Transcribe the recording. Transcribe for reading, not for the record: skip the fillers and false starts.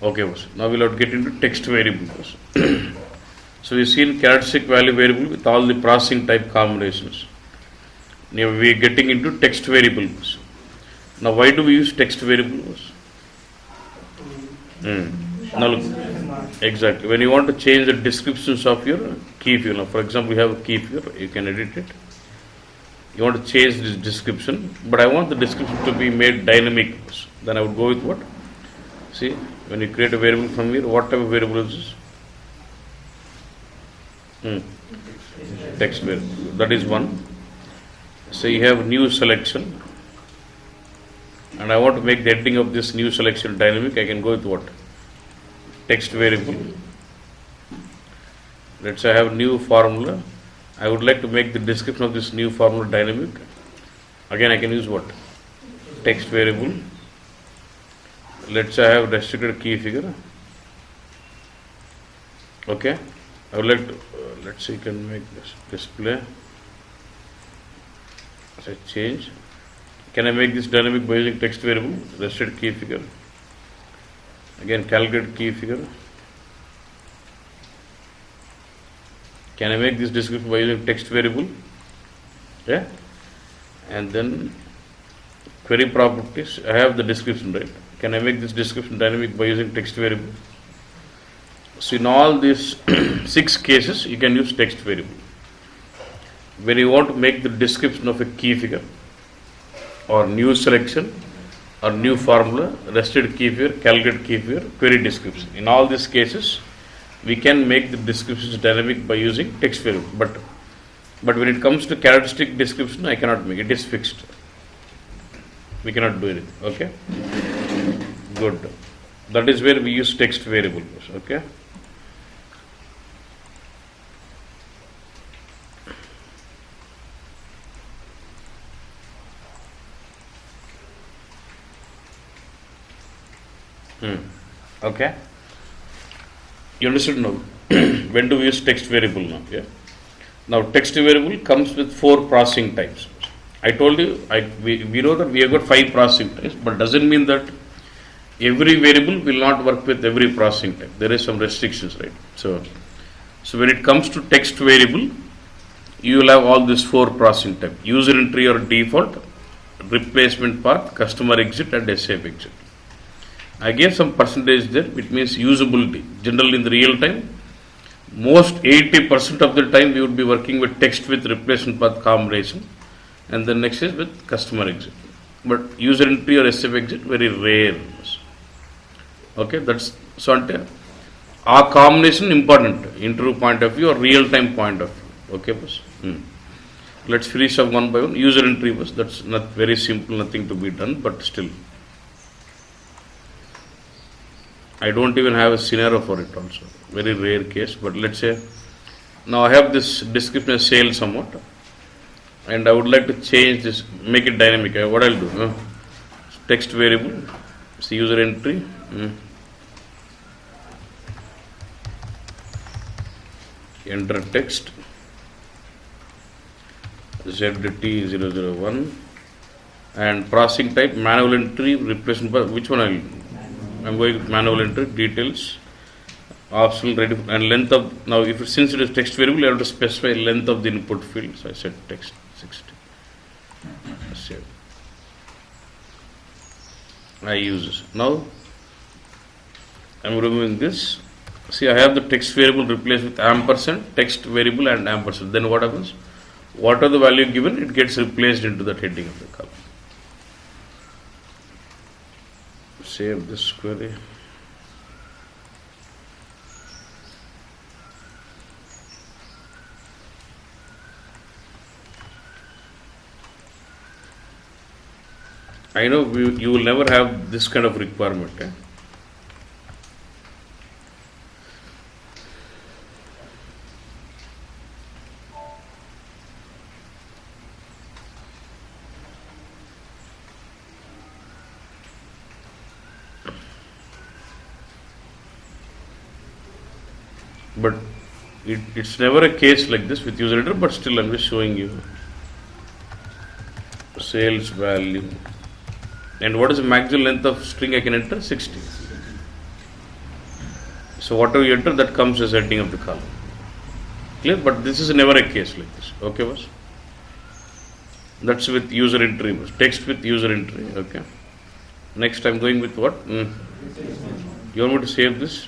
Okay, boss. Now we'll have to get into text variable, boss. So we've seen characteristic value variable with all the processing type combinations. Now we are getting into text variables. Now why do we use text variables? Now look, exactly. When you want to change the descriptions of your key figure, for example, you have a key figure, you can edit it. You want to change this description, but I want the description to be made dynamic. Then I would go with what? See, when you create a variable from here, what type of variable is this? Text variable. That is one. So you have new selection, and I want to make the editing of this new selection dynamic. I can go with what? Text variable. Let's say I have new formula. I would like to make the description of this new formula dynamic. Again, I can use what? Text variable. Let's say I have restricted key figure. Okay. I would like to, let's see, you can make this display. Say change. Can I make this dynamic by using text variable? Restricted key figure. Again, calculate key figure. Can I make this description by using text variable? Yeah. And then query properties. I have the description, right? Can I make this description dynamic by using text variable? So in all these 6 cases, you can use text variable. When you want to make the description of a key figure, or new selection, or new formula, restricted key figure, calculate key figure, query description. In all these cases, we can make the descriptions dynamic by using text variable. But when it comes to characteristic description, I cannot make it. It is fixed. We cannot do anything. Okay? Good. That is where we use text variable. Okay? Okay. You understood now? When do we use text variable now? Yeah. Now text variable comes with 4 processing types. I told you, we know that we have got 5 processing types, but doesn't mean that every variable will not work with every processing type. There is some restrictions, right? So when it comes to text variable, you will have all these 4 processing types: user entry or default, replacement path, customer exit, and SAP exit. I gave some percentage there, which means usability. Generally in the real time, most 80% of the time we would be working with text with replacement path combination, and the next is with customer exit. But user entry or SAP exit, very rare. Okay, that's so our combination important, interview point of view or real time point of view. Okay, boss. Let's finish up one by one. User entry was, that's not very simple, nothing to be done, but still. I don't even have a scenario for it also. Very rare case, but let's say now I have this description as sale somewhat, and I would like to change this, make it dynamic. What I'll do? Text variable, see user entry. Enter text ZT001 and processing type manual entry replacement path. Which one I'll do? I'm going with manual entry, details, optional ready, and length of, now if since it is text variable, I have to specify length of the input field. So I said text 60. Save. I use this. Now I'm removing this. See, I have the text variable replaced with ampersand, text variable and ampersand. Then what happens? Whatever the value given, it gets replaced into that heading of the column. Save this query. I know you will never have this kind of requirement. But it's never a case like this with user editor, but still I'm just showing you. Sales value. And what is the maximum length of string I can enter? 60. So whatever you enter, that comes as heading of the column. Clear? But this is never a case like this. Okay, boss? That's with user entry. Boss. Text with user entry. Okay. Next I'm going with what? You want me to save this?